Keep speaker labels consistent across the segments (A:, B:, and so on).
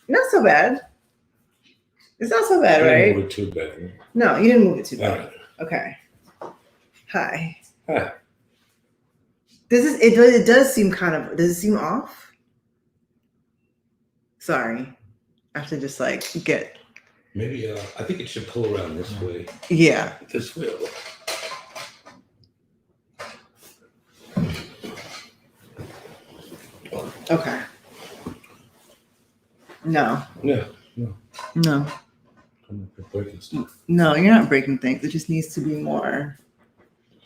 A: Not so bad. It's not so bad, right?
B: I didn't move it too bad.
A: No, you didn't move it too bad.
B: Right.
A: Okay. Hi.
B: Hi.
A: It does seem kind of, does it seem off? Sorry. I have to just like get.
B: Maybe, I think it should pull around this way.
A: Yeah.
B: This way.
A: Okay. No.
B: Yeah. No.
A: No.
B: I'm not breaking stuff.
A: No, you're not breaking things. It just needs to be more.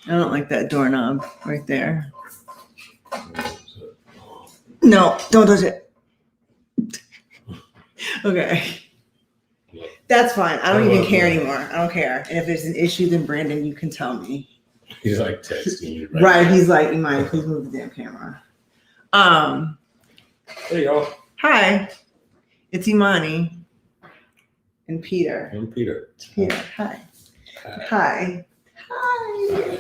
A: I don't like that doorknob right there. No, don't touch it. Okay. That's fine. I don't even care anymore. I don't care. And if there's an issue, then Brandon, you can tell me.
B: He's like texting you
A: right. He's like, Imani, please move the damn camera.
B: Hey, y'all.
A: Hi. It's Imani and Peter.
B: I'm Peter.
A: Peter. Hi. Hi. Hi.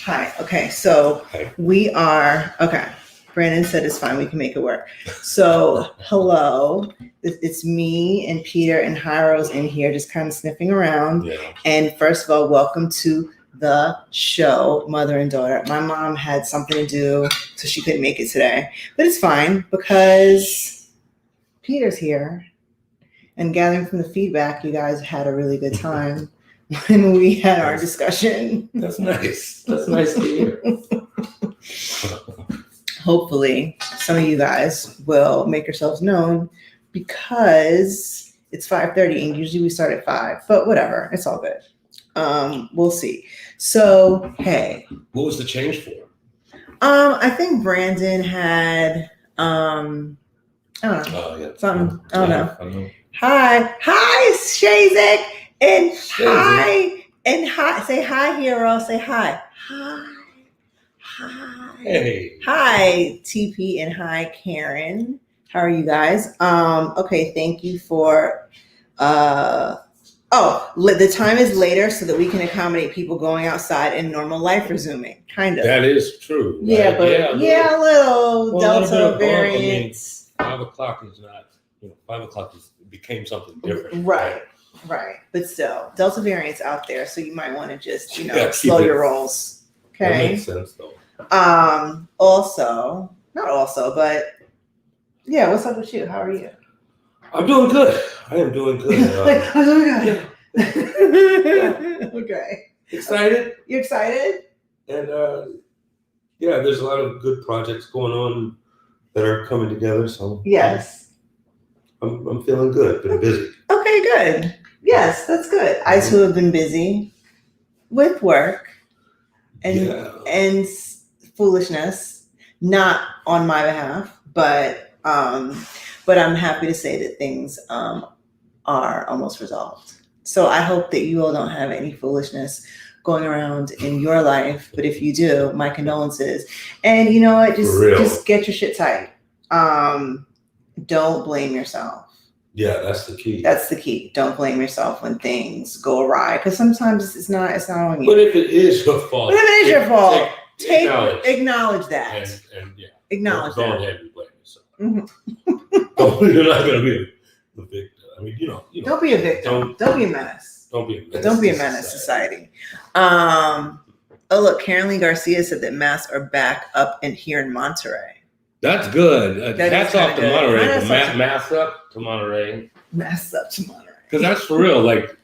A: Hi. Okay. So we are, okay. Brandon said it's fine. We can make it work. So hello. It's me and Peter and Hyro's in here just kind of sniffing around.
B: Yeah.
A: And first of all, welcome to the show, Mother and Daughter. My mom had something to do, so she couldn't make it today. But it's fine because Peter's here. And gathering from the feedback, you guys had a really good time when we had our discussion.
B: That's nice. That's nice to hear.
A: Hopefully, some of you guys will make yourselves known because it's 5:30 and usually we start at 5. But whatever, it's all good. We'll see. So, hey.
B: What was the change for?
A: I think Brandon had I don't know.
B: Oh, yeah.
A: Something. I don't know. Hi, Shazek, and hi, and hi. Say hi, hero. Say hi. Hi.
B: Hey.
A: Hi, TP, and hi, Karen. How are you guys? Okay, thank you for the time is later so that we can accommodate people going outside and normal life resuming. Kind of.
B: That is true. Right?
A: Yeah, but a little Delta variant.
B: 5 o'clock is not, 5 o'clock became something different.
A: Right. But still, Delta variant's out there, so you might want to just,
B: slow
A: your rolls. Okay.
B: That makes sense, though.
A: But yeah, what's up with you? How are you?
B: I'm doing good. I am doing good.
A: I'm doing good. Yeah. Okay.
B: Excited?
A: You excited?
B: And there's a lot of good projects going on that are coming together. So
A: yes,
B: I'm feeling good. Been busy.
A: Okay, good. Yes, that's good. I too have been busy with work and foolishness, not on my behalf, but I'm happy to say that things are almost resolved. So I hope that you all don't have any foolishness going around in your life, but if you do, my condolences. And you know what? Just get your shit tight. Don't blame yourself.
B: Yeah, that's the key.
A: That's the key. Don't blame yourself when things go awry, because sometimes it's not on you.
B: But if it is your fault,
A: acknowledge that.
B: And
A: acknowledge
B: don't
A: that.
B: have you blame yourself. Mm-hmm. You're not going to be a victim. I mean,
A: don't be a victim. Don't be a menace.
B: Don't be a menace.
A: Don't be a menace, society. Oh, look, Karen Lee Garcia said that masks are back up and here in Monterey.
B: That's good. Hats off to Monterey. Masks up to Monterey.
A: Masks up to Monterey.
B: Because that's for real. Like,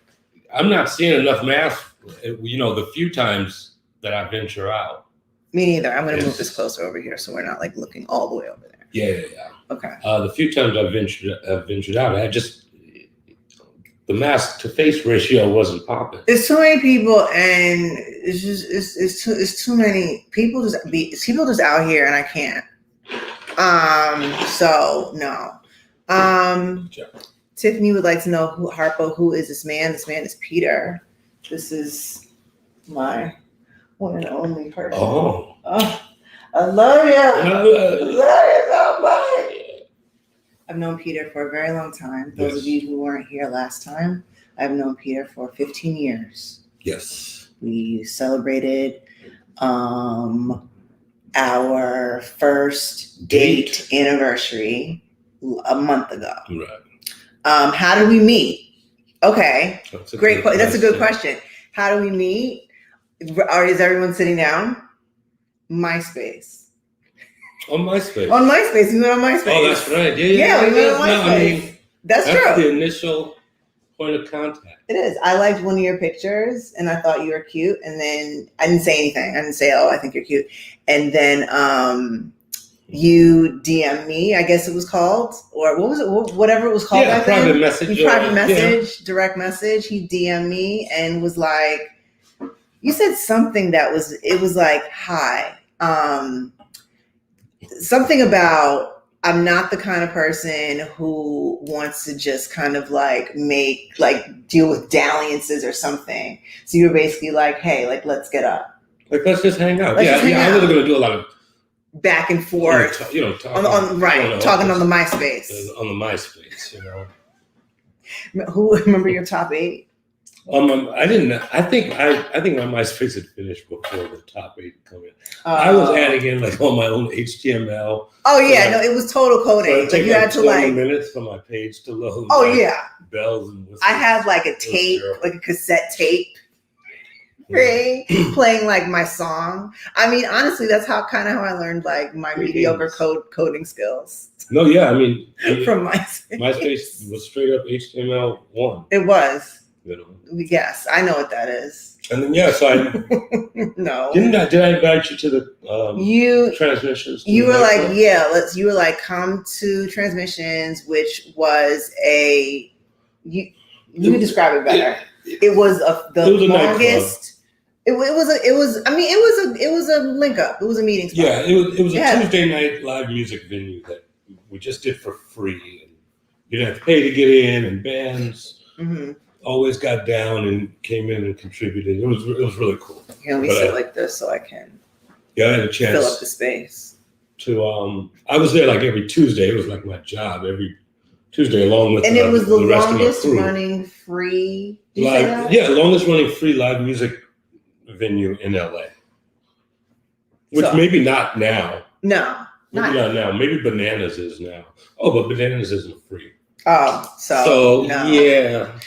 B: I'm not seeing enough masks, the few times that I venture out.
A: Me neither. I'm going to move this closer over here so we're not like looking all the way over there.
B: Yeah.
A: Okay.
B: The few times I've ventured out, the mask to face ratio wasn't popping.
A: It's too many people, and it's too many people just out here, and I can't. So no. Tiffany would like to know who is this man? This man is Peter. This is my one and only person.
B: Oh,
A: I love you. I love you so much. I've known Peter for a very long time. Those of you who weren't here last time, I've known Peter for 15 years.
B: Yes.
A: We celebrated our first date anniversary a month ago.
B: Right.
A: How did we meet? Okay, great. That's a good question. How do we meet? Or is everyone sitting down? MySpace.
B: On MySpace.
A: On MySpace. We went on MySpace.
B: Oh, that's right. Yeah,
A: we went on MySpace.
B: No, I mean,
A: that's true.
B: The initial point of contact.
A: It is. I liked one of your pictures and I thought you were cute. And then I didn't say anything. I didn't say, oh, I think you're cute. And then you DM me, I guess it was called, or what was it? Whatever it was called.
B: Yeah, private message.
A: Private message, direct message. He DM'd me and was like, you said something it was like, hi. Something about, I'm not the kind of person who wants to just kind of like deal with dalliances or something. So you were basically like, hey, like, let's get up.
B: Like, let's just hang out. I wasn't going to do a lot of
A: back and forth.
B: Talking on
A: the MySpace.
B: On the MySpace,
A: Who remember your top 8?
B: I didn't. I think my MySpace had finished before the top 8 come in. I was adding in like all my own HTML.
A: Oh yeah, no, it was total coding.
B: So you had to 20 minutes for my page to load. Oh yeah, bells and whistles.
A: I had like a tape, like a cassette tape, playing like my song. I mean, honestly, that's how I learned like my mediocre coding skills.
B: No, yeah, I mean,
A: from MySpace.
B: MySpace was straight up HTML1.
A: It was. Yes, I know what that is.
B: And then so I
A: no.
B: Did I invite you to the transmissions?
A: You were like, you were like, come to transmissions, which was you describe it better. It was the longest. It was a link up. It was a meeting spot.
B: Yeah, it was a Tuesday night live music venue that we just did for free, and you didn't have to pay to get in, and bands. Mm-hmm. Always got down and came in and contributed. It was really cool.
A: Yeah, let me sit like this so I can.
B: Yeah, I had a chance
A: fill up the space.
B: I was there like every Tuesday. It was like my job every Tuesday, along with.
A: And it was the longest
B: rest
A: running free.
B: Longest running free live music venue in LA. Which maybe not now.
A: No,
B: maybe not now. Maybe Bananas is now. Oh, but Bananas isn't free.
A: Oh, so no.
B: Yeah.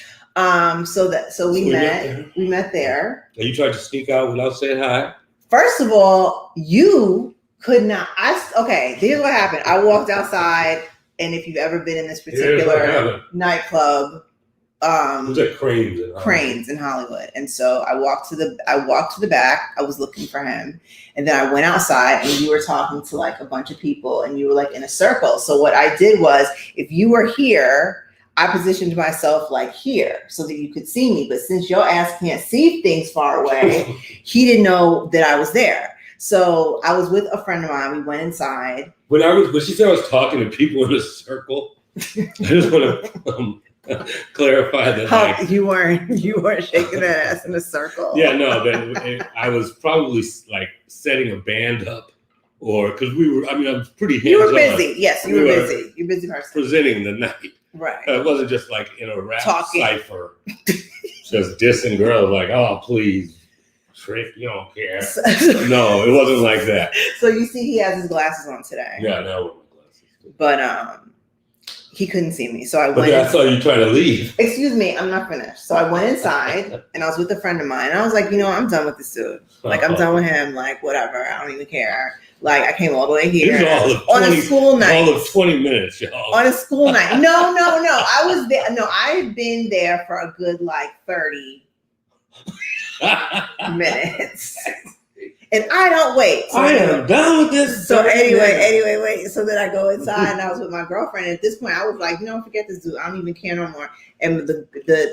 A: So we met there.
B: And you tried to sneak out without saying hi.
A: First of all, you could not. Here's what happened. I walked outside, and if you've ever been in this particular nightclub,
B: was at
A: Cranes in Hollywood. And so I walked to the back. I was looking for him, and then I went outside, and you were talking to like a bunch of people, and you were like in a circle. So what I did was, if you were here, I positioned myself like here so that you could see me. But since your ass can't see things far away, he didn't know that I was there. So I was with a friend of mine. We went inside.
B: When she said I was talking to people in a circle, I just want to clarify that.
A: You weren't shaking that ass in a circle.
B: Yeah, no. Then I was probably like setting a band up, or because I was pretty hands-on.
A: You were busy. Yes, you were busy. You're a busy person.
B: Presenting the night.
A: Right.
B: It wasn't just like in a rap cipher, just dissing girls like, oh, please, Trick, you don't care. No, it wasn't like that.
A: So you see he has his glasses on today.
B: Yeah, I know my glasses.
A: But he couldn't see me. So I went.
B: I saw you trying to leave.
A: Excuse me, I'm not finished. So I went inside and I was with a friend of mine. And I was like, I'm done with this dude. Like, I'm done with him. Like, whatever. I don't even care. Like, I came all the way here on a school night.
B: All of 20 minutes, y'all.
A: On a school night. No. I was there. No, I had been there for a good, 30 minutes. And I don't wait. So
B: I am done with this.
A: So anyway, wait. So then I go inside and I was with my girlfriend. And at this point, I was like, forget this dude. I don't even care no more. And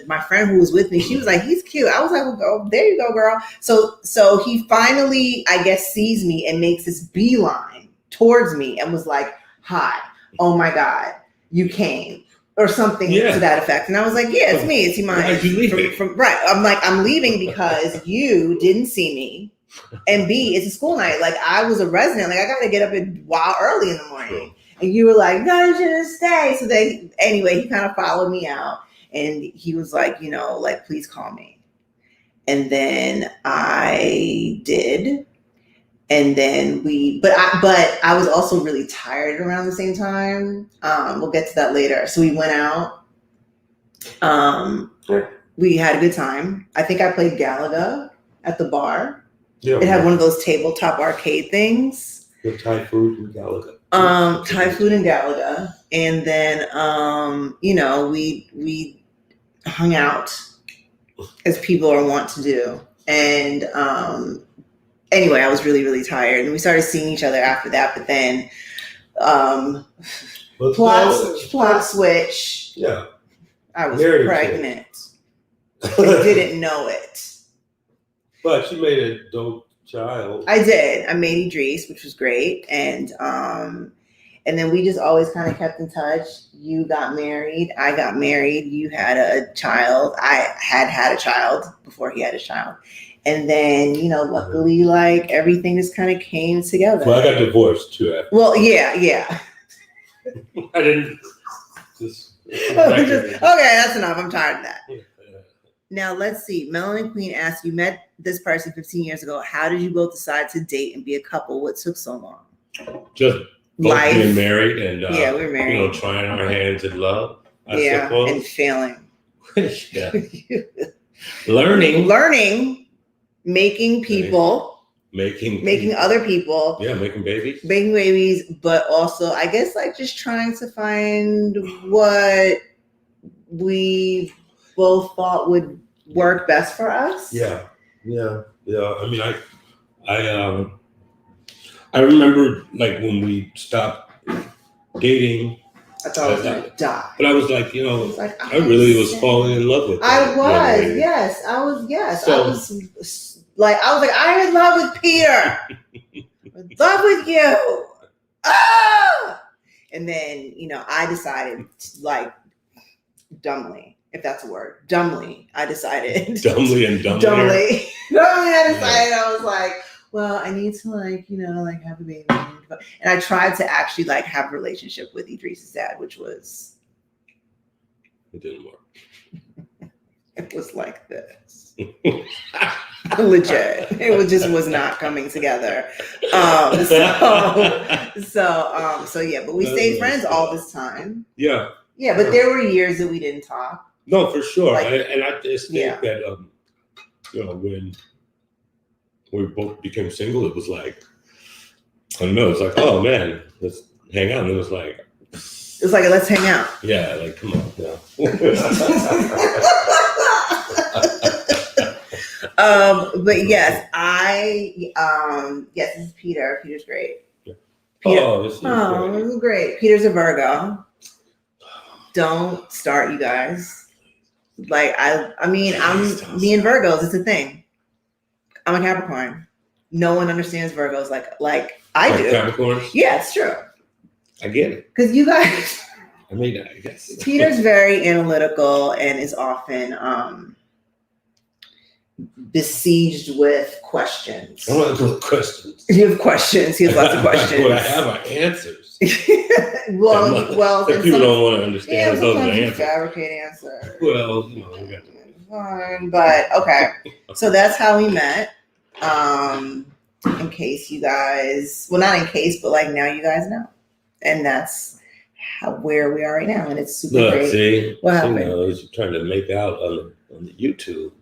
A: my friend who was with me, she was like, he's cute. I was like, well, go, there you go, girl. So he finally, I guess, sees me and makes this beeline towards me and was like, hi, oh my God, you came. Or something to that effect. And I was like, yeah, it's me. It's Imani.
B: Why'd you leave?
A: Right. I'm like, I'm leaving because you didn't see me. And B, it's a school night. Like, I was a resident. Like, I got to get up early in the morning. And you were like, no, you shouldn't stay. So anyway, he kind of followed me out. And he was like, please call me. And then I did. And then but I was also really tired around the same time. We'll get to that later. So we went out. We had a good time. I think I played Galaga at the bar. Yeah, it had one of those tabletop arcade things.
B: The Thai food and Galaga.
A: Thai food and Galaga. And then, we hung out as people are wont to do. And anyway, I was really, really tired. And we started seeing each other after that. But then plot switch.
B: Yeah.
A: I was pregnant. I didn't know it.
B: But she made a dope child.
A: I did. I made Idris, which was great. And then we just always kind of kept in touch. You got married. I got married. You had a child. I had a child before he had a child. And then, luckily, like, everything just kind of came together.
B: Well, I got divorced, too. After.
A: Well, yeah.
B: I didn't just...
A: okay, that's enough. I'm tired of that. Now, let's see. Melanie Queen asked, you met this person 15 years ago. How did you both decide to date and be a couple? What took so long?
B: Just both being married and
A: we were married.
B: Trying our hands in love.
A: I suppose. And failing.
B: Yeah. Learning.
A: Making people. Making other people.
B: Yeah, making babies.
A: Making babies, but also, I guess, like, just trying to find what we both thought would work best for us.
B: Yeah. I mean, I remember, like, when we stopped dating.
A: I thought I was going to die.
B: But I was like, I really was falling in love with her.
A: I was, yes. I was like, I'm in love with Peter. I'm in love with you. Ah! And then, I decided, like, dumbly, if that's a word, I decided.
B: Dumbly and dumbly.
A: Dumbly, I decided, I was like, well, I need to, like, have a baby. And I tried to actually, like, have a relationship with Idris' dad, which was...
B: It didn't work.
A: It was like this. Legit. It just was not coming together. So yeah, but we stayed friends all this time.
B: Yeah.
A: Yeah, but there were years that we didn't talk.
B: No, for sure. Like, I just think that, when we both became single, it was like, I don't know, it's like, oh man, let's hang out. And it was like,
A: let's hang out.
B: Yeah, like, come on. Yeah.
A: But yes, this is Peter. Peter's great.
B: Peter,
A: this is great. Peter's a Virgo. Don't start, you guys. Like, me and Virgos, it's a thing. I'm a Capricorn. No one understands Virgos like I do.
B: Capricorns?
A: Yeah, it's true.
B: I get it.
A: Because you guys...
B: I guess.
A: Peter's very analytical and is often besieged with questions.
B: I don't have questions.
A: You have questions. He has lots of questions.
B: What I have are answers.
A: well,
B: people don't want to understand those are the answers.
A: Fabricate answers.
B: Well, we got to.
A: Fine, but okay. So that's how we met. In case you guys, well, not in case, but like now you guys know, and that's where we are right now, and it's super great.
B: See,
A: what happened?
B: You're trying to make out on the YouTube.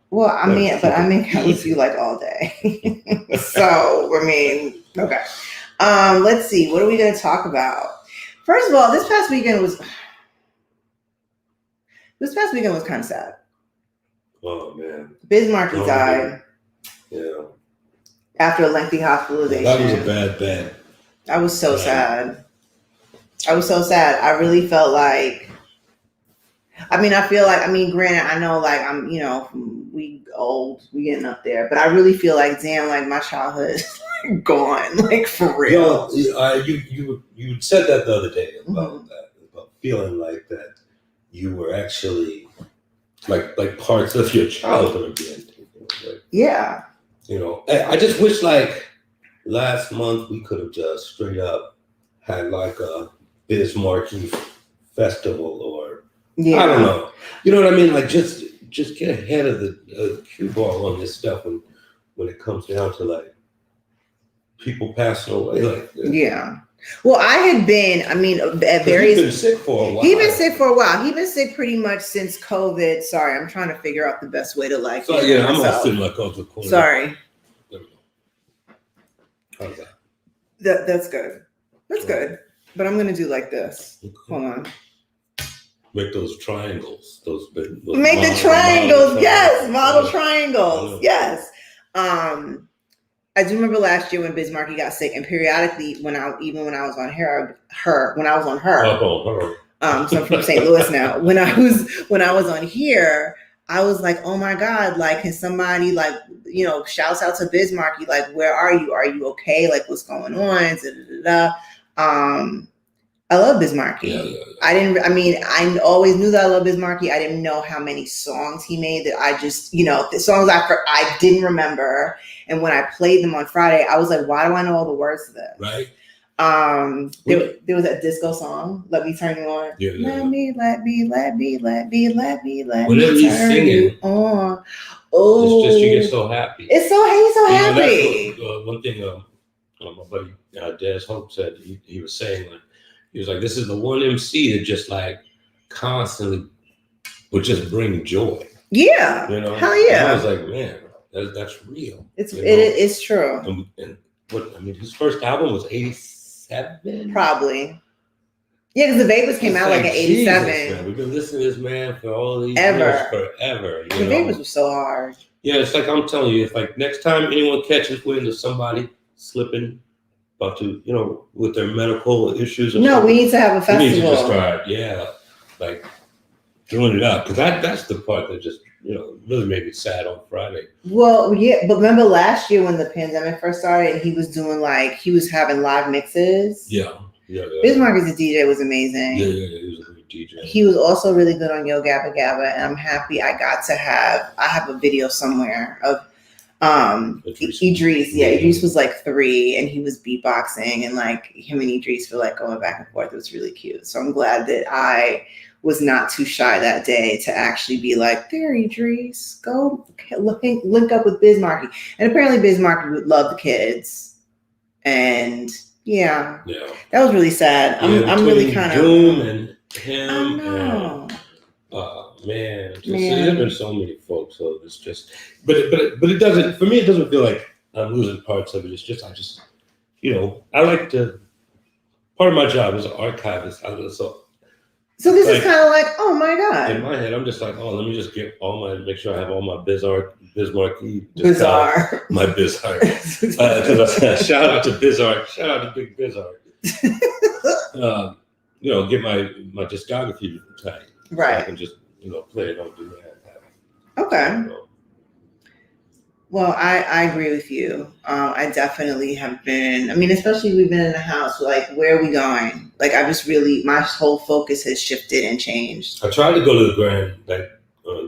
A: Well, I make out with you like all day. So, okay. Let's see. What are we going to talk about? First of all, this past weekend was kind of sad.
B: Oh man.
A: Bismarcky died.
B: Yeah.
A: After a lengthy hospitalization.
B: That was a bad bet.
A: I was so sad. I really felt like, granted, I know, like, we old, we getting up there, but I really feel like, damn, like, my childhood is like gone, like, for real.
B: You said that the other day about that, about feeling like that you were actually, like parts of your childhood being taken away.
A: Yeah.
B: I just wish, like, last month we could have just straight up had, like, a Bismarcky festival or, I don't know. You know what I mean? Like, just get ahead of the cue ball on this stuff when it comes down to, like, people passing away like this.
A: Yeah. Well, I had been, I mean, at various.
B: He's been sick for a while.
A: He's been sick for a while. He's been sick pretty much since COVID. Sorry, I'm trying to figure out the best way to like.
B: So yeah, I'm all sitting like off the corner.
A: Sorry.
B: There we go. How's that?
A: That's good. That's good. But I'm gonna do like this. Okay. Hold on.
B: Make those triangles. Those
A: make the triangles. Yes, model triangles. Yes. I do remember last year when Biz Markie got sick, and periodically when I was on her. So I'm from St. Louis now. When I was on here, I was like, oh my God, like, can somebody, like, you know, shouts out to Biz Markie, like, where are you? Are you okay? Like, what's going on? I love Biz Markie. Yeah. I always knew that I love Biz Markie. I didn't know how many songs he made that I just, you know, the songs I didn't remember. And when I played them on Friday, I was like, why do I know all the words to this?
B: Right.
A: There was that disco song, Let Me Turn You On.
B: Yeah.
A: Let me turn
B: you
A: on. Oh,
B: it's just you get so happy.
A: He's so happy.
B: That's one thing my buddy Des Hope said. He was saying, like, he was like, this is the one MC that just like constantly would just bring joy.
A: Yeah.
B: You know?
A: Hell yeah.
B: And I was like, man, that's real.
A: It's true.
B: And his first album was 87?
A: Probably. Yeah, because the Vapors came out like in 87.
B: Jesus, we've been listening to this man for all these
A: years,
B: forever.
A: The Vapors were so hard.
B: Yeah, it's like I'm telling you, if like next time anyone catches wind of somebody slipping, about to, you know, with their medical issues.
A: No, we need to have a festival.
B: We need to just start, like doing it up, because that's the part that just, you know, really made me sad on Friday.
A: Well, yeah, but remember last year when the pandemic first started, he was having live mixes.
B: Yeah.
A: Biz Markie as a DJ was amazing.
B: Yeah, he was a great DJ.
A: He was also really good on Yo Gabba Gabba, and I'm happy I have a video somewhere of Idris. Yeah, Idris was like 3 and he was beatboxing, and like him and Idris were like going back and forth. It was really cute. So I'm glad that I was not too shy that day to actually be like, there, Idris, go link up with Biz Markie. And apparently Biz Markie would love the kids. And yeah, that was really sad. I'm really kind of
B: Doom and him.
A: I know.
B: Man, there's been so many folks. So it's just, but it doesn't. For me, it doesn't feel like I'm losing parts of it. It's just you know, I like to. Part of my job is an archivist.
A: So this is kind of like, oh my God.
B: In my head, I'm just like, let me just get make sure I have all my Biz Markie.
A: Bizarre.
B: My Bizarre. Shout out to Bizarre. Shout out to Big Bizarre. You know, get my discography tight.
A: Right.
B: So I can just, you know, play it on demand.
A: Okay. Well, I agree with you. I definitely have been, especially we've been in the house, like, where are we going? Like, my whole focus has shifted and changed.
B: I tried to go to the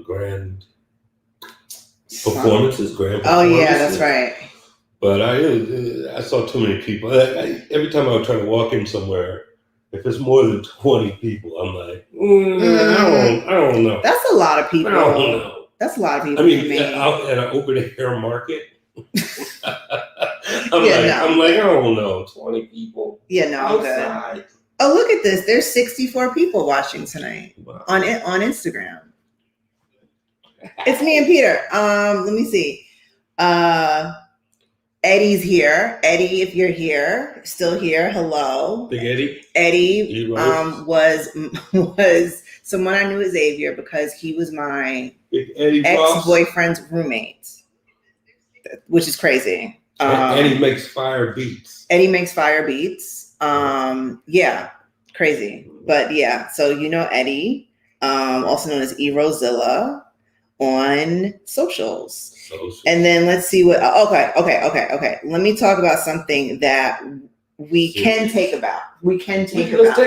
B: grand performances.
A: Oh, yeah, that's right.
B: But I saw too many people. Every time I would try to walk in somewhere, if it's more than 20 people, I'm like, I don't know.
A: That's a lot of people.
B: I don't know.
A: That's a lot of people.
B: Out at an open air market. I'm like, I don't know, 20 people.
A: Yeah, no, outside. Good. Oh, look at this. There's 64 people watching tonight on Instagram. It's me and Peter. Let me see. Eddie's here. Eddie, if you're here, still here, hello.
B: Big Eddie.
A: Eddie was someone I knew at Xavier because he was my ex-boyfriend's roommate, which is crazy.
B: Eddie makes fire beats.
A: Yeah, crazy. But yeah, so you know Eddie, also known as Erozilla on socials. And then let's see what. Okay. Let me talk about something that we can take about. We can think about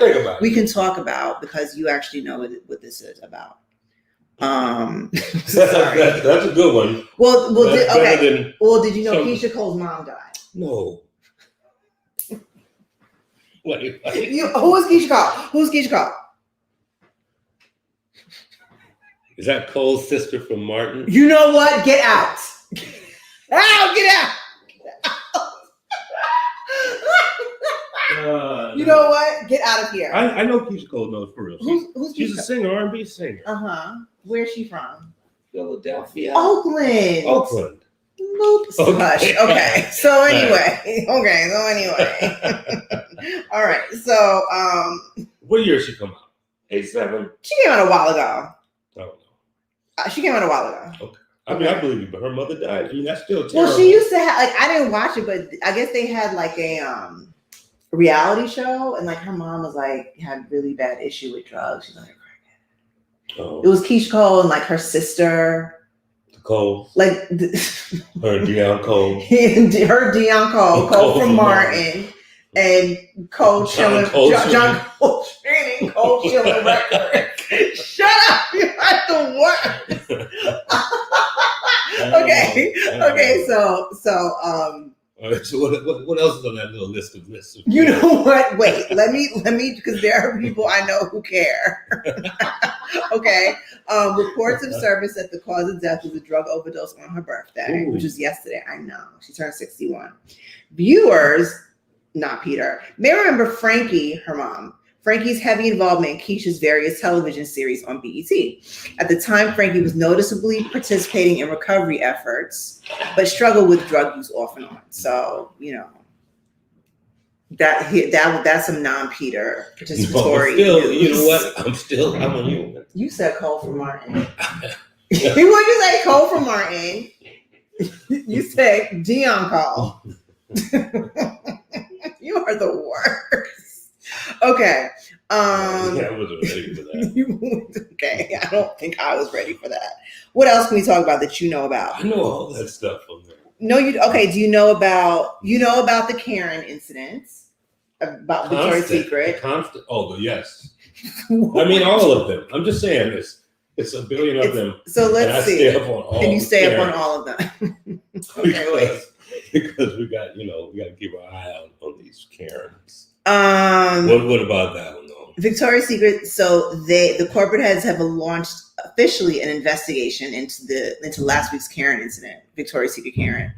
A: it. We can talk about, because you actually know what this is about. Sorry.
B: That's a good one.
A: Well, did you know Keisha Cole's mom died?
B: No. Wait.
A: Who is Keisha Cole? Who's Keisha Cole?
B: Is that Cole's sister from Martin?
A: You know what? Get out. Get out. You know what? Get out of here.
B: I know Keisha Cole knows for real. She's a singer, R&B singer.
A: Where's she from?
B: Philadelphia.
A: Oakland. Nope.
B: Okay.
A: Hush. Okay. So anyway. All right. So
B: what year she come out? 87.
A: She came out a while ago.
B: I don't know.
A: She came out a while ago.
B: Okay. I mean, I believe you, but her mother died. I mean, that's still terrible.
A: Well, she used to have, like, I didn't watch it, but I guess they had like a reality show, and like her mom was like had really bad issue with drugs. She's like a crackhead.
B: Oh.
A: It was Keisha Cole and like her sister.
B: Cole.
A: Like
B: her Deion Cole.
A: Her Deion Cole from Martin. And Cole Chilling, John Cole Training, Cole Chilling Record. Shut up! You have to work. Okay. So
B: what else is on that little list of lists?
A: You know what? Wait, let me, because there are people I know who care. Okay. Reports of service that the cause of death was a drug overdose on her birthday, which was yesterday. I know. She turned 61. Viewers, not Peter, may remember Frankie, her mom. Frankie's heavy involvement in Keisha's various television series on BET. At the time, Frankie was noticeably participating in recovery efforts, but struggled with drug use off and on. So, you know, that's some non-Peter participatory.
B: Still, you know what? I'm on you. You
A: said Cole from Martin. When you say Cole from Martin, you said Deion Cole. You are the worst. Okay.
B: I wasn't ready for that.
A: Okay. I don't think I was ready for that. What else can we talk about that you know about?
B: I know all that stuff on there.
A: No, you okay. Do you know about the Karen incidents about Victoria's Secret?
B: Yes. I mean, all of them. I'm just saying it's a billion of them.
A: So let's see.
B: Can you
A: stay up on all of them? Okay, wait.
B: Because we got to keep our eye out on these Karens. What about that one though? Victoria's Secret.
A: So the corporate heads have launched officially an investigation into last week's Karen incident. Victoria's Secret Karen.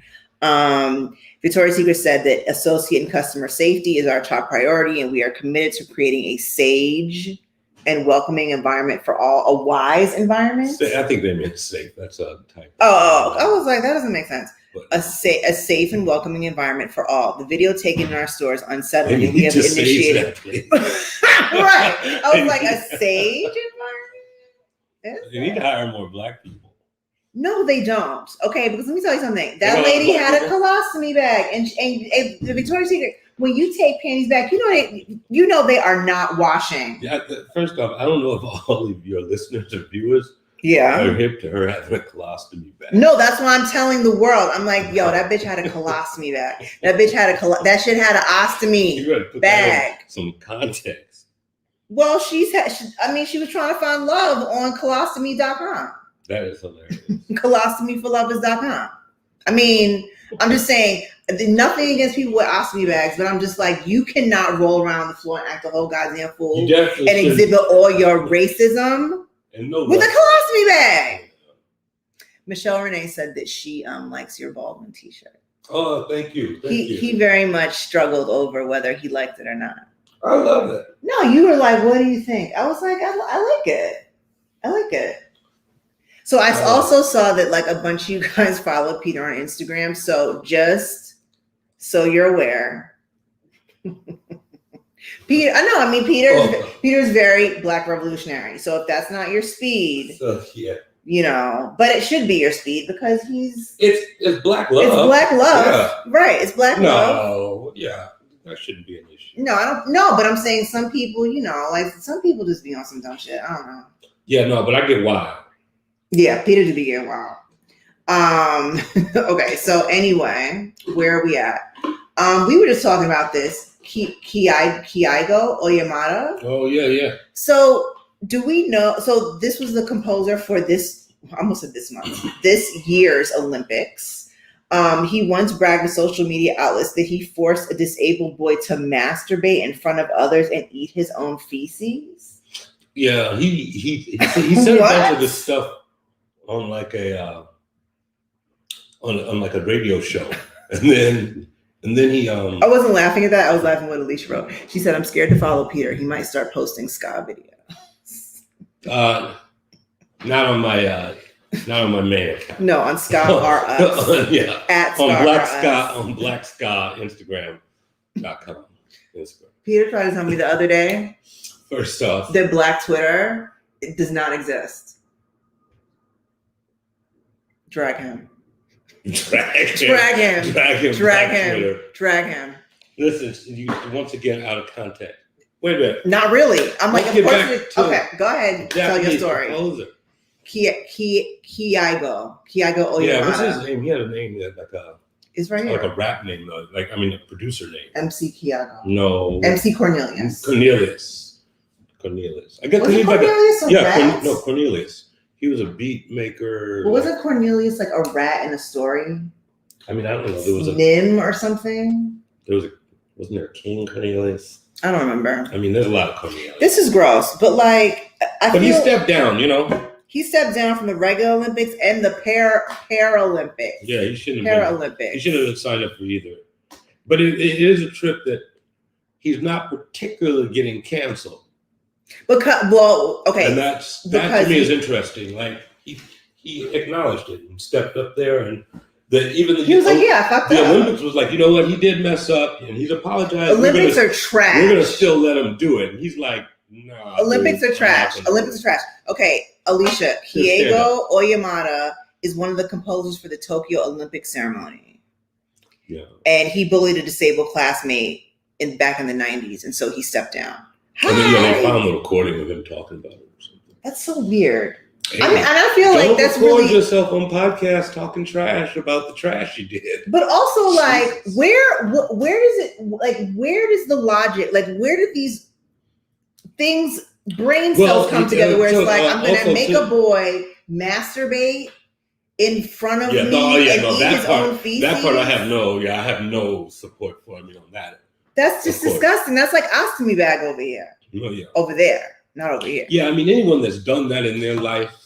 A: Victoria's Secret said that associate and customer safety is our top priority, and we are committed to creating a sage and welcoming environment for all. A wise environment.
B: I think they meant safe. That's a type.
A: Oh, I was like, that doesn't make sense. A safe and welcoming environment for all. The video taken in our stores unsettling, and we have initiated. Right. I was like, a sage environment?
B: You need to hire more Black people.
A: No, they don't. Okay, because let me tell you something. That lady had a colostomy bag, and the Victoria's Secret. When you take panties back, you know they are not washing.
B: Yeah. First off, I don't know if all of your listeners or viewers.
A: Yeah.
B: Are hip to her having a colostomy bag.
A: No, that's why I'm telling the world. I'm like, yo, that bitch had a colostomy bag. That bitch had that shit had an ostomy bag.
B: Some context.
A: Well, she was trying to find love on colostomy.com.
B: That is hilarious.
A: Colostomyforlovers.com. I mean, I'm just saying, nothing against people with ostomy bags, but I'm just like, you cannot roll around the floor and act a whole goddamn fool and exhibit all your racism. With a colostomy bag. Michelle Renee said that she likes your Baldwin t-shirt.
B: Oh, thank you.
A: He very much struggled over whether he liked it or not.
B: I love it.
A: No, you were like, what do you think? I was like, I like it. I like it. So I also saw that like a bunch of you guys follow Peter on Instagram. So just so you're aware. Peter's very Black revolutionary. So if that's not your speed, but it should be your speed because
B: it's Black love.
A: It's Black love, yeah. Right? It's Black love.
B: No, yeah, that shouldn't be an issue.
A: No, I don't. No, but I'm saying some people, like some people just be on some dumb shit. I don't know.
B: Yeah, no, but I get wild.
A: Yeah, Peter did be getting wild. Okay, so anyway, where are we at? We were just talking about this. Kiaigo Oyamada.
B: Oh, yeah.
A: So do we know? So this was the composer for this year's Olympics. He once bragged to social media outlets that he forced a disabled boy to masturbate in front of others and eat his own feces.
B: Yeah, he said a bunch of this stuff on like a on like a radio show, and then And then he
A: I wasn't laughing at that. I was laughing what Alicia wrote. She said, "I'm scared to follow Peter. He might start posting ska videos."
B: Not on my main account.
A: No, on Ska R Us.
B: Yeah.
A: At
B: on
A: Ska
B: Black
A: R
B: Ska
A: Us.
B: on Black Ska Instagram.com. Instagram.
A: Peter tried to tell me the other day
B: First off,
A: that Black Twitter does not exist. Drag him.
B: Drag
A: him.
B: Listen, you once again out of context. Wait a minute.
A: Not really. I'm like,
B: Let's
A: of
B: get
A: course.
B: back to
A: Okay, go ahead. Tell your
B: Japanese
A: story.
B: composer.
A: Kiaigo Oyamada.
B: Yeah, what's his name? He had a name like
A: It's right
B: a
A: here.
B: rap name though. A producer name.
A: MC Kiaigo.
B: No.
A: MC Cornelius.
B: Cornelius. I guess
A: Was it
B: he's
A: Cornelius a rat?
B: Cornelius. He was a beat maker.
A: But wasn't Cornelius like a rat in a story?
B: I don't know. There was
A: Nim or something.
B: Wasn't there a King Cornelius?
A: I don't remember.
B: There's a lot of Cornelius.
A: This is gross, but like
B: But he stepped down,
A: He stepped down from the regular Olympics and the Paralympics.
B: Yeah, he shouldn't
A: Paralympics.
B: He shouldn't have signed up for either. But it is a trip that he's not particularly getting canceled.
A: Okay.
B: And that to me is interesting. Like he acknowledged it and stepped up there, and
A: he was like, "Yeah, I fucked
B: the
A: up."
B: Olympics was like, you know what, he did mess up, and he's apologized.
A: Olympics are trash.
B: We're gonna still let him do it. And he's like, "Nah."
A: Olympics are trash. Olympics are trash. Okay, Alicia, Kiaigo Oyamada is one of the composers for the Tokyo Olympic ceremony.
B: Yeah.
A: And he bullied a disabled classmate back in the 90s, and so he stepped down.
B: They found the recording of him talking about it or something.
A: That's so weird.
B: Hey,
A: and I feel like that's
B: really.
A: Record
B: yourself on podcasts talking trash about the trash you did.
A: But also, like, where does the logic, like, where did these things, brain cells come together? Where it's like, I'm gonna make a boy masturbate in front of me and eat his own feces.
B: That part I have no support for me on that.
A: That's just disgusting. That's like ostomy bag over here.
B: Oh, yeah.
A: Over there, not over here.
B: Yeah, anyone that's done that in their life,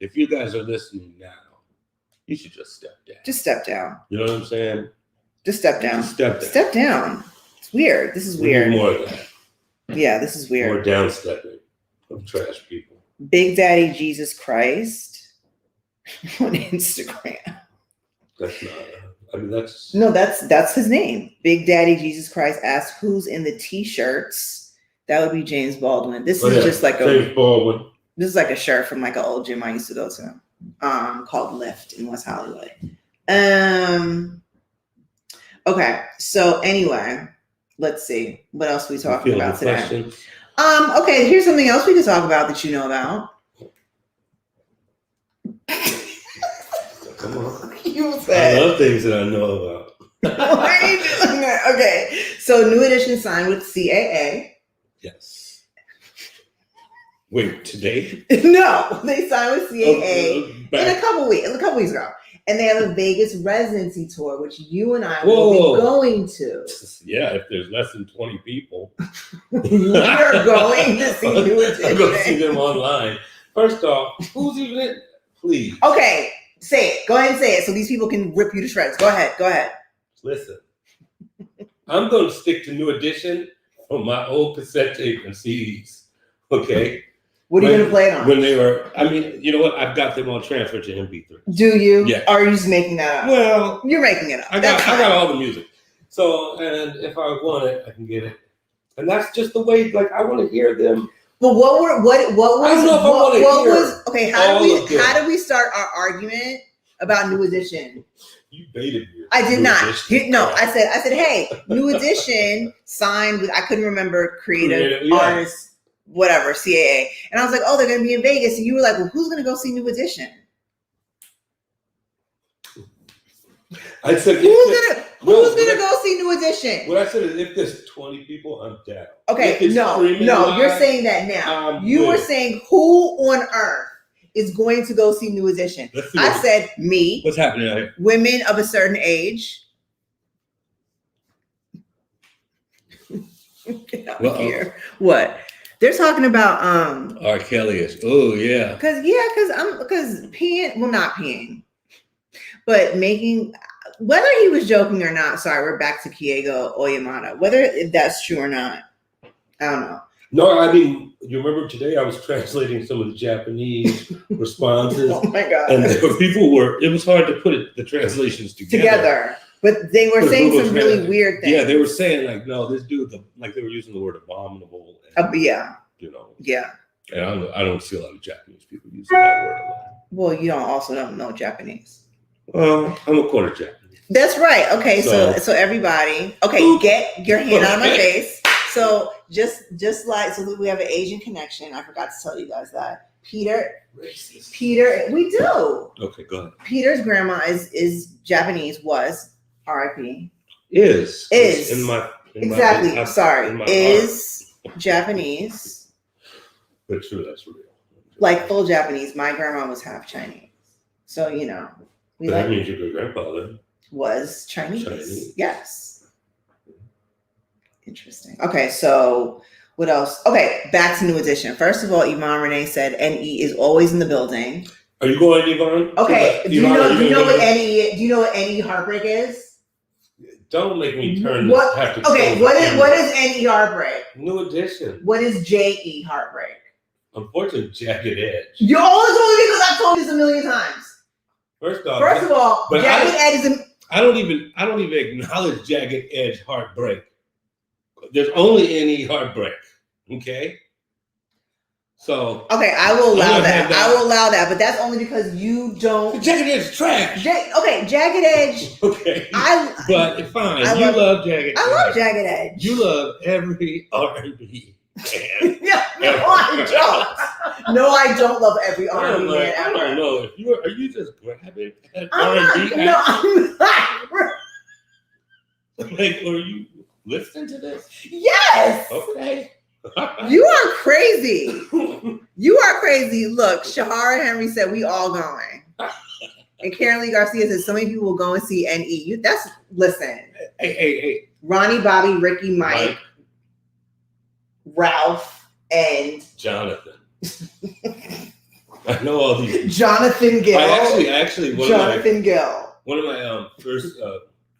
B: if you guys are listening now, you should just step down.
A: Just step down.
B: You know what I'm saying?
A: Just step down. Step down. It's weird. This is weird.
B: We need more of that.
A: Yeah, this is weird.
B: More downstepping of trash people.
A: Big Daddy Jesus Christ on Instagram.
B: That's not. That's
A: no. That's his name. Big Daddy Jesus Christ asks who's in the t-shirts. That would be James Baldwin. This is just like
B: James Baldwin.
A: This is like a shirt from like an old gym I used to go to, called Lift in West Hollywood. Okay, so anyway, let's see what else we talking about today.
B: Questions?
A: Okay, here's something else we could talk about that you know about.
B: Come on.
A: You said.
B: I love things that I know about.
A: Why are you doing that? Okay, so New Edition signed with CAA.
B: Yes. Wait, today?
A: No, they signed with CAA in a couple weeks ago. And they have a Vegas residency tour, which you and I will be going to.
B: Yeah, if there's less than 20 people.
A: You're going to see New Edition.
B: I'm going to see them online. First off, who's even in? Please.
A: Okay, say it. Go ahead and say it so these people can rip you to shreds. Go ahead.
B: Listen, I'm going to stick to New Edition on my old cassette tape and CDs. Okay?
A: What are you going to play it on?
B: When they were, you know what? I've got them on transfer to MP3.
A: Do you?
B: Yeah.
A: Or are you just making that up?
B: Well,
A: you're making it up.
B: I got all the music. So, and if I want it, I can get it. And that's just the way, like, I want to hear them.
A: But what was? I don't know if I want to hear. Okay, how did we start our argument about New Edition?
B: You baited me.
A: I did not. No, I said, hey, New Edition signed with, I couldn't remember, creative artists. Whatever, CAA. And I was like, oh, they're going to be in Vegas. And you were like, well, who's going to go see New Edition?
B: I said,
A: who's going to go see New Edition?
B: What I said is, if there's 20 people, I'm down.
A: Okay, no, you're saying that now. You were saying who on earth is going to go see New Edition? I said me.
B: What's happening out here?
A: Women of a certain age. Get out of here. What? They're talking about
B: R. Kelly is. Oh yeah.
A: Because peeing, well, not peeing, but making whether he was joking or not, sorry, we're back to Kiego Oyamada. Whether that's true or not, I don't know.
B: No, I mean, you remember today I was translating some of the Japanese responses.
A: Oh my God.
B: And it was hard to put the translations together.
A: But they were saying some really weird things.
B: Yeah, they were saying like, no, this dude, like they were using the word abominable. And,
A: yeah.
B: You know.
A: Yeah.
B: And I don't see a lot of Japanese people using that word a lot.
A: Well, you don't know Japanese.
B: Well, I'm a quarter Japanese.
A: That's right. Okay, so everybody, get your hand out of my face. So just like we have an Asian connection. I forgot to tell you guys that. Peter, we do.
B: Okay, go ahead.
A: Peter's grandma is Japanese, was R.I.P.
B: Is
A: Japanese.
B: But true, that's real.
A: Like full Japanese. My grandma was half Chinese. So, you know.
B: That means your great grandfather
A: was Chinese. Yes. Interesting. Okay, so what else? Okay, back to New Edition. First of all, Yvonne Renee said NE is always in the building.
B: Are you going, Yvonne?
A: Okay. Do you know what NE heartbreak is?
B: Don't make me turn
A: what is NE heartbreak?
B: New Edition.
A: What is JE heartbreak?
B: Unfortunately, Jagged Edge.
A: You always told me because I've told you this a million times.
B: First of all,
A: Jagged Edge is
B: I don't even acknowledge Jagged Edge heartbreak. There's only NE heartbreak. Okay. So
A: I will allow that. I will allow that, but that's only because you don't.
B: Jagged Edge is trash.
A: Jagged Edge.
B: Okay. But fine. You love Jagged Edge.
A: I love Jagged Edge.
B: You love every R&B man.
A: No, I don't love every R&B man.
B: I don't know. Are you just grabbing at R&B?
A: No, I'm not.
B: Like, are you listening to this?
A: Yes.
B: Okay.
A: You are crazy. You are crazy. Look, Shahara Henry said we all going. And Karen Lee Garcia says so many people will go and see NE. Listen.
B: Hey.
A: Ronnie, Bobby, Ricky, Mike, Ralph, and
B: Jonathan. I know all these.
A: Jonathan Gill.
B: Gill. One of my first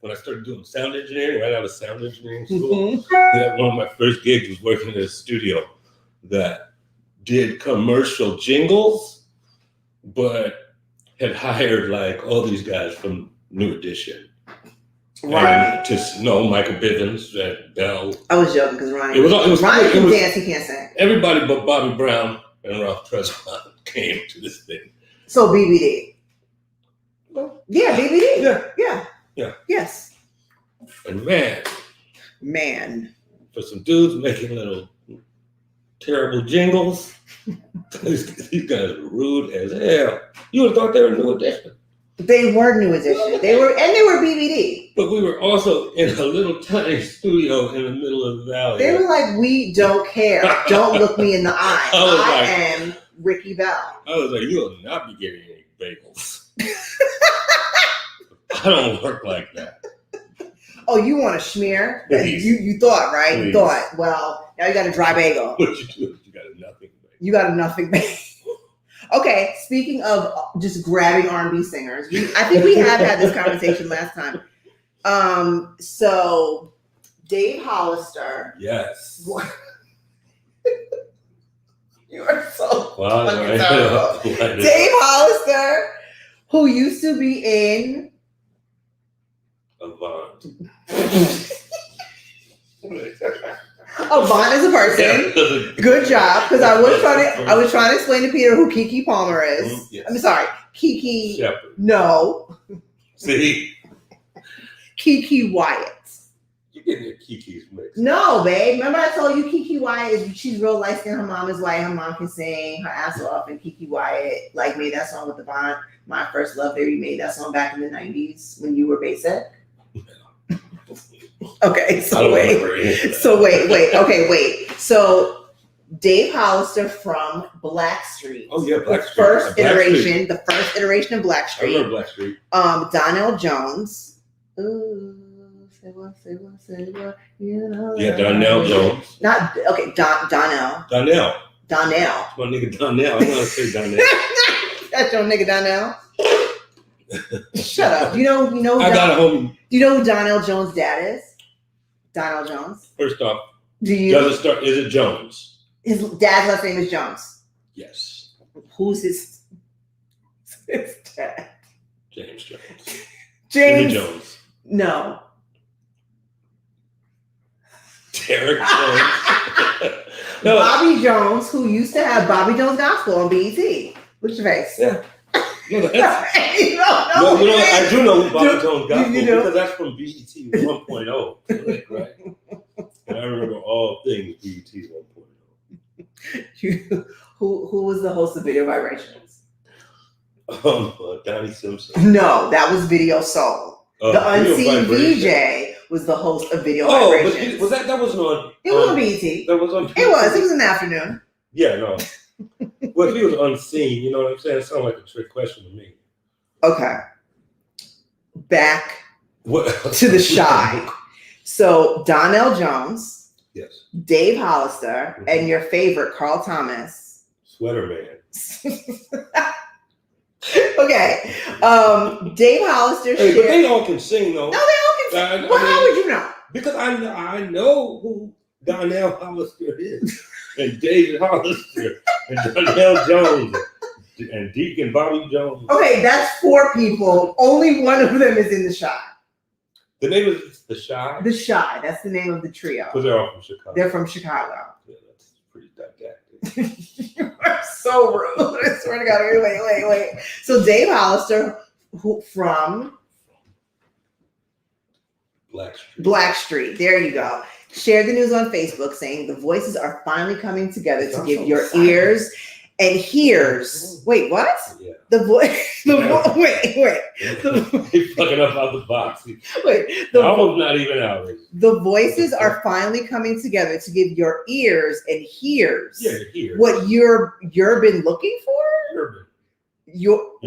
B: when I started doing sound engineering, right out of sound engineering school, one of my first gigs was working in a studio that did commercial jingles, but had hired like all these guys from New Edition. Right. Michael Bivins, Bell.
A: I was joking because Ronnie.
B: Ronnie
A: can dance, he can't sing.
B: Everybody but Bobby Brown and Ralph Tresvant came to this thing.
A: So BBD.
B: Well,
A: yeah, BBD.
B: Yeah.
A: Yes.
B: And man. For some dudes making little terrible jingles, these guys were rude as hell. You would have thought they were New Edition.
A: They were New Edition. They were BBD.
B: But we were also in a little tiny studio in the middle of the valley.
A: They were like, we don't care. Don't look me in the eye. I am Ricky Bell.
B: I was like, you will not be getting any bagels. I don't work like that.
A: Oh, you want to schmear?
B: Please.
A: You thought, right?
B: Please.
A: You thought, well, now you got a dry bagel.
B: What you do is you got a nothing bagel.
A: You got a nothing bagel. Okay, speaking of just grabbing R&B singers, I think we have had this conversation last time. So Dave Hollister.
B: Yes.
A: You are so
B: fucking
A: terrible. Dave Hollister, who used to be in
B: Avant.
A: Avant is a person. Good job, because I was trying to explain to Peter who Kiki Palmer is.
B: Yes.
A: I'm sorry, Kiki.
B: Shepherd.
A: No.
B: See,
A: Kiki Wyatt.
B: You're getting your Kiki's mixed.
A: No, babe. Remember I told you Kiki Wyatt she's real light skinned. Her mom is white. Her mom can sing her ass off, and Kiki Wyatt made that song with Avant. My First Love Baby made that song back in the 90s when you were basic. Okay, so wait. Okay, wait. So Dave Hollister from Blackstreet.
B: Oh yeah, Blackstreet.
A: The first iteration of Blackstreet.
B: I remember Blackstreet.
A: Donnell Jones. Ooh, say what, you know.
B: Yeah, Donnell Jones.
A: Donnell.
B: My nigga Donnell. I want to say Donnell.
A: That's your nigga Donnell. Shut up. You know.
B: I got a home.
A: Do you know who Donnell Jones' dad is? Donnell Jones.
B: First off,
A: do you?
B: Does it start? Is it Jones?
A: His dad's last name is Jones.
B: Yes.
A: Who's his dad?
B: James Jones.
A: James
B: Jimmy Jones.
A: No.
B: Derek Jones. No.
A: Bobby Jones, who used to have Bobby Jones Gospel on BET. Look at your face.
B: Yeah. No, that's,
A: You don't know
B: no, I do know who Bobby Jones Gospel
A: you do?
B: because that's from BET 1.0. Right? And I remember all things BET 1.0.
A: Who was the host of Video Vibrations?
B: Donnie Simpson.
A: No, that was Video Soul. The Unseen VJ was the host of Video Vibrations.
B: But that wasn't on?
A: It was on BET.
B: That was on BET? It
A: was in the afternoon.
B: Yeah, no. Well, if he was unseen, you know what I'm saying? It sounded like a trick question to me.
A: Okay. Back to the Shy. So Donnell Jones,
B: yes,
A: Dave Hollister, and your favorite, Carl Thomas.
B: Sweater Man.
A: Okay. Dave Hollister.
B: Hey, but they all can sing, though.
A: No, they all can sing. Well, how would you know?
B: Because I know who Donnell Hollister is. And David Hollister. And Donnell Jones. And Deacon Bobby Jones.
A: Okay, that's 4 people. Only one of them is in the Shy.
B: The name is The Shy?
A: The Shy. That's the name of the trio.
B: Because they're all from Chicago.
A: They're from Chicago.
B: Yeah, that's pretty didactic.
A: You are so rude. I swear to God. Wait. So Dave Hollister, who from Blackstreet. There you go. Shared the news on Facebook saying the voices are finally coming together to give your ears and hears. Wait, what?
B: Yeah.
A: The voice. Wait.
B: He's fucking up out the box.
A: Wait.
B: Almost not even hours.
A: The voices are finally coming together to give your ears and hears.
B: Yeah, hears.
A: What you're been looking for. What you've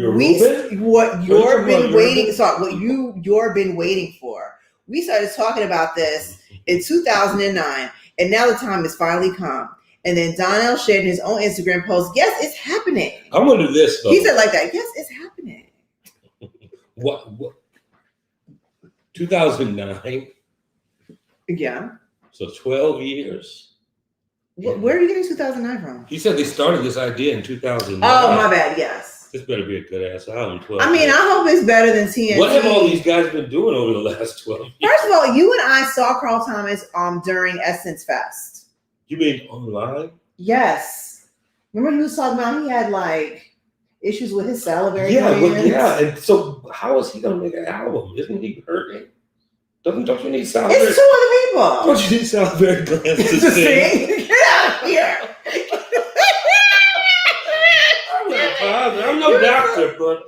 A: been waiting. Sorry, what you're been waiting for. We started talking about this in 2009, and now the time has finally come. And then Donnell shared in his own Instagram post, yes, it's happening.
B: I wonder this, though.
A: He said like that, yes, it's happening.
B: What? 2009?
A: Yeah.
B: So 12 years?
A: Where are you getting 2009 from?
B: He said they started this idea in 2009.
A: Oh, my bad, yes.
B: This better be a good ass album. 12
A: I mean,
B: years.
A: I hope it's better than TNT.
B: What have all these guys been doing over the last 12 years?
A: First of all, you and I saw Carl Thomas during Essence Fest.
B: You mean online?
A: Yes. Remember he was talking about he had like issues with his salivary
B: glands?
A: glands?
B: Yeah. And so how is he going to make an album? Isn't he hurting? Don't you need salivary?
A: It's 2 other people.
B: Don't you need salivary glands to sing?
A: Get out of here.
B: I'm no doctor, but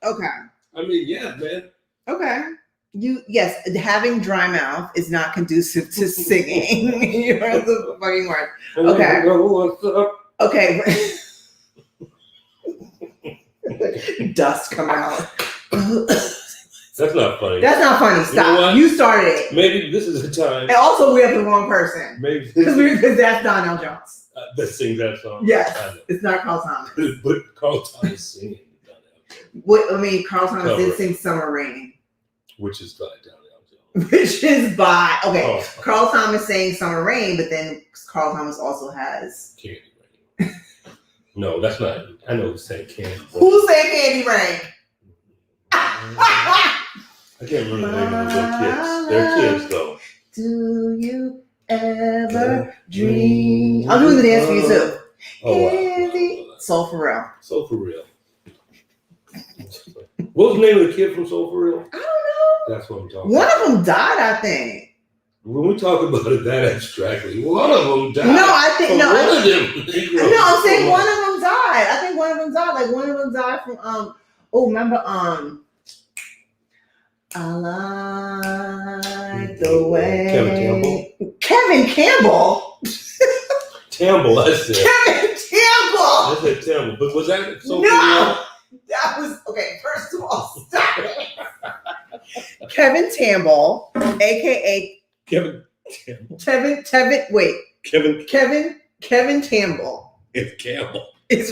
A: okay.
B: I mean, yeah, man.
A: Okay. Yes, having dry mouth is not conducive to singing. You heard the fucking word. Okay. Okay. Dust come out.
B: That's not funny.
A: That's not funny. Stop. You started it.
B: Maybe this is the time.
A: And also, we have the wrong person.
B: Maybe
A: because that's Donnell Jones.
B: That sings that song.
A: Yes, it's not Carl Thomas.
B: But Carl Thomas singing.
A: Carl Thomas did sing "Summer Rain,"
B: which is by Donnell Jones.
A: Carl Thomas sang "Summer Rain," but then Carl Thomas also has
B: Candy Rain. No, that's not. I know who sang Candy.
A: Who sang Candy Rain?
B: I can't remember the name of those kids. They're kids, though.
A: Do you ever dream? I'm doing the dance for you, too.
B: Oh, wow.
A: Soul for Real.
B: Soul for Real. What was the name of the kid from Soul for Real?
A: I don't know.
B: That's what I'm talking
A: about. One of them died, I think.
B: When we talk about it that abstractly, one of them died.
A: No, I think
B: I'm
A: saying one of them died. I think one of them died. Like one of them died from remember I like the way Kevin Campbell.
B: Campbell, that's it.
A: Kevin Campbell.
B: I said Campbell, but was that so?
A: No, that was okay. First of all, stop it. Kevin Campbell, aka Kevin Campbell.
B: It's Campbell.
A: It's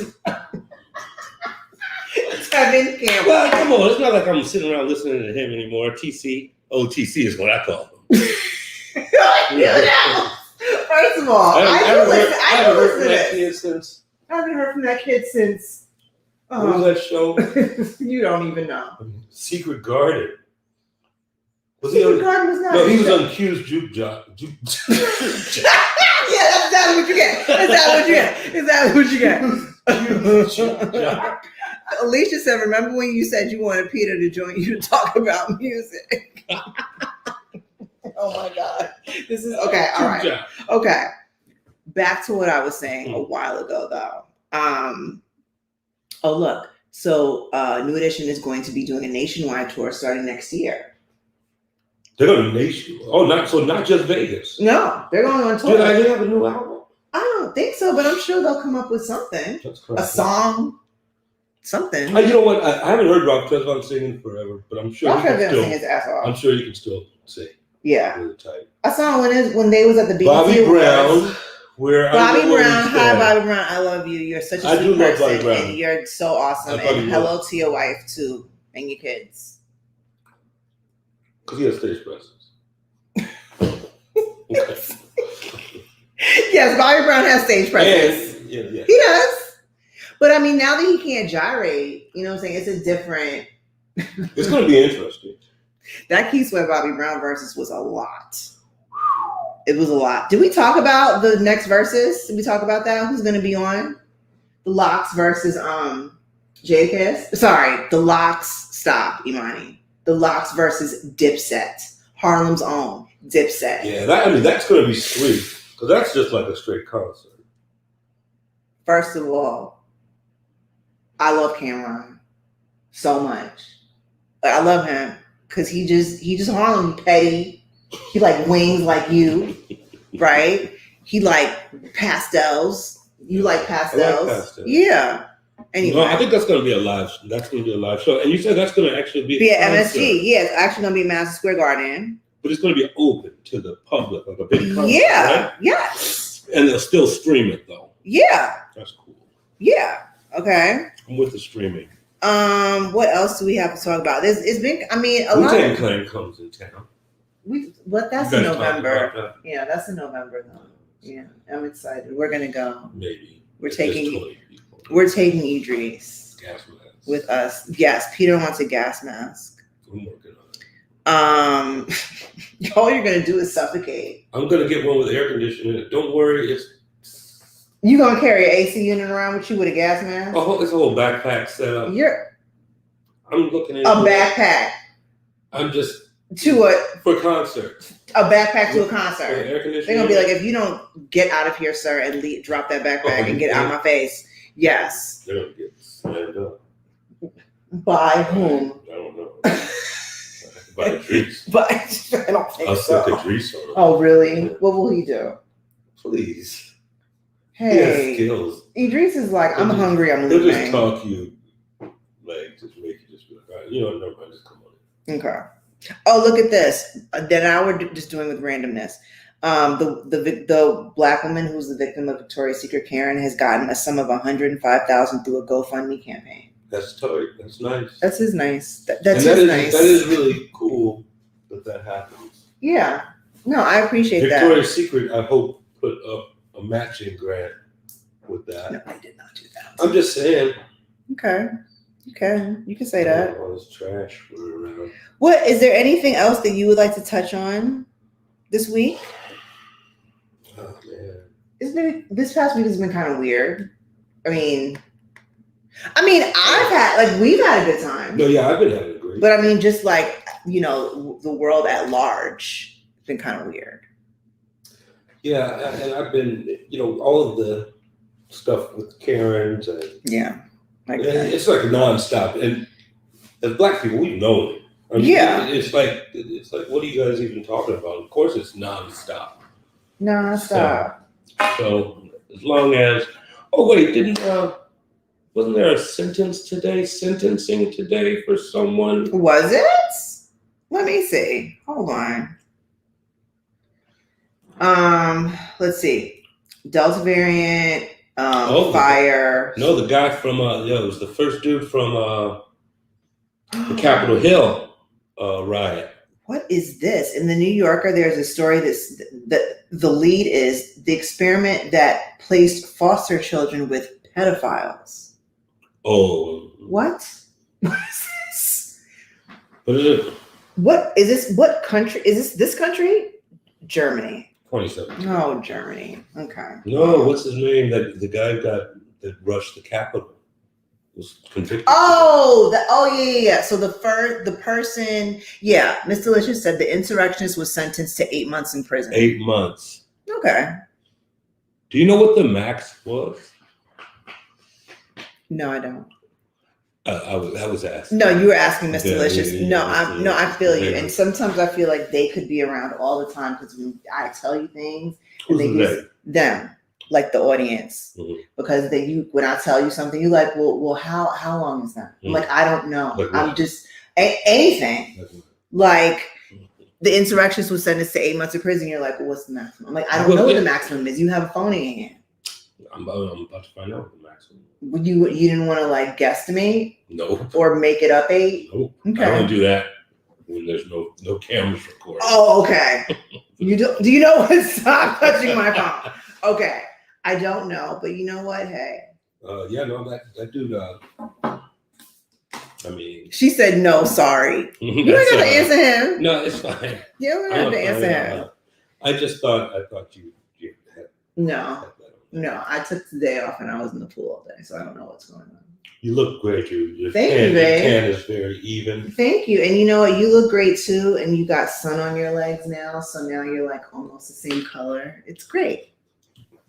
A: Kevin Campbell.
B: Well, come on. It's not like I'm sitting around listening to him anymore. TC. OTC is what I call him.
A: First of all, I haven't heard from that
B: kid since.
A: I haven't heard from that kid since.
B: What was that show?
A: You don't even know.
B: Secret Garden.
A: Garden was not.
B: No, he was on Q's Juke Job.
A: Yeah, that's exactly what you get. Exactly what you get. Alicia said, "Remember when you said you wanted Peter to join you to talk about music?" Oh my God, this is okay. All right, okay. Back to what I was saying a while ago, though. Oh look, so New Edition is going to be doing a nationwide tour starting next year.
B: They're going to nationwide. Oh, not just Vegas.
A: No, they're going on tour.
B: Do they have a new album?
A: I don't think so, but I'm sure they'll come up with something.
B: That's correct.
A: A song, something.
B: You know what? I haven't heard Rob Tresvant singing forever, but I'm sure
A: Rob Tresvant sing his ass off.
B: I'm sure you can still sing.
A: Yeah.
B: Really tight.
A: I saw when they was at the BET
B: Bobby
A: Awards.
B: Brown.
A: Bobby Brown, hi Bobby Brown, I love you. You're such a sweet person, and you're so awesome. And hello to your wife too, and your kids.
B: Because he has stage presence. Okay.
A: Yes, Bobby Brown has stage presence.
B: Yeah.
A: He does. But I mean, now that he can't gyrate, you know what I'm saying? It's a different.
B: It's going to be interesting.
A: That Keith Sweat Bobby Brown versus was a lot. It was a lot. Did we talk about the next verses? Did we talk about that? Who's going to be on? The Locks versus J.K.S. Sorry, the Locks. Stop, Imani. The Locks versus Dipset. Harlem's own Dipset.
B: Yeah, that's going to be sweet because that's just like a straight concert.
A: First of all, I love Cameron so much. I love him because he just Harlem petty. He like wings like you, right? He like pastels. You like pastels?
B: I like pastels.
A: Yeah. Anyway,
B: no, I think that's going to be a live. That's going to be a live show, and you said that's going to actually be
A: at MSG. Yeah, it's actually going to be Madison Square Garden.
B: But it's going to be open to the public, like a big concert.
A: Yeah.
B: Right?
A: Yes.
B: And they'll still stream it though.
A: Yeah.
B: That's cool.
A: Yeah. Okay.
B: I'm with the streaming.
A: What else do we have to talk about? It's been. I mean, a lot.
B: Wu-Tang Clan comes in town.
A: That's in November. That. Yeah, that's in November though. Yeah, I'm excited. We're gonna go.
B: Maybe
A: we're taking Idris
B: gas mask
A: with us. Yes, Peter wants a gas mask.
B: I'm working on
A: it. All you're gonna do is suffocate.
B: I'm gonna get one with air conditioning in it. Don't worry,
A: you gonna carry an AC unit around with you with a gas mask?
B: Oh, it's a whole backpack setup. I'm looking at
A: a backpack.
B: I'm just.
A: For
B: concerts.
A: A backpack to a concert.
B: Air conditioning.
A: They're gonna be like, if you don't get out of here, sir, and drop that backpack and get out of my face. Yes.
B: They're gonna get slammed up.
A: By whom?
B: I don't know. By Idris.
A: But I don't think
B: I'll
A: so.
B: stick Idris on him.
A: Oh really? What will he do?
B: Please.
A: Hey.
B: He has skills.
A: Idris is like, I'm hungry, I'm
B: leaving.
A: leaving.
B: He'll just talk you, like, just make you just be like, all right, you know, never mind, just come on in.
A: Okay. Oh, look at this. That now we're just doing with randomness. The black woman who's the victim of Victoria's Secret Karen has gotten a sum of $105,000 through a GoFundMe campaign.
B: That's tight. That's nice.
A: That's nice. That's
B: nice. That is really cool that happens.
A: Yeah. No, I appreciate that.
B: Victoria's Secret, I hope, put up a matching grant with that.
A: No, I did not do that.
B: I'm just saying.
A: Okay. You can say that.
B: All this trash around.
A: What is there anything else that you would like to touch on this week?
B: Oh
A: man, this past week has been kind of weird. I mean, we've had a good time.
B: No, yeah, I've been having a great.
A: But I mean, just like the world at large, it's been kind of weird.
B: Yeah, and I've been, all of the stuff with Karen's and it's like nonstop. And as Black people, we know it. I mean, it's like, what are you guys even talking about? Of course, it's nonstop. So as long as, wasn't there a sentencing today for someone?
A: Was it? Let me see. Hold on. Let's see. Delta variant fire.
B: No, the guy from it was the first dude from the Capitol Hill riot.
A: What is this? In the New Yorker, there's a story that the lead is the experiment that placed foster children with pedophiles.
B: Oh.
A: What? What is this?
B: What is it?
A: What is this? What country? Is this country? Germany.
B: 2017.
A: Oh, Germany. Okay.
B: No, what's his name? That the guy that rushed the Capitol was convicted.
A: Yeah. So the person, Miss Delicious said the insurrectionist was sentenced to 8 months in prison.
B: 8 months.
A: Okay.
B: Do you know what the max was?
A: No, I don't.
B: I was asking.
A: No, you were asking Miss Delicious.
B: Yeah,
A: I feel you. And sometimes I feel like they could be around all the time because when I tell you things, them, like the audience, because when I tell you something, you're like, well, how long is that? I'm like, I don't know.
B: Like
A: I'm just anything. Like the insurrectionist was sentenced to 8 months of prison. You're like, well, what's the maximum? I'm like, I don't know what the maximum is. You have a phone in your hand.
B: I'm about to find out what the maximum.
A: You didn't want to like guesstimate?
B: No.
A: Or make it up 8?
B: Nope.
A: Okay.
B: I don't do that when there's no cameras recording.
A: Oh, okay. Do you know what? Stop touching my phone. Okay. I don't know, but you know what? Hey.
B: That dude. I mean.
A: She said no. Sorry. You don't have to answer him.
B: No, it's fine.
A: You don't have to answer him.
B: I thought you had.
A: No, I took the day off and I was in the pool all day, so I don't know what's going on.
B: You look great. Your
A: Thank you, babe.
B: tan is very even.
A: Thank you. And you know what? You look great too. And you got sun on your legs now, so now you're like almost the same color. It's great.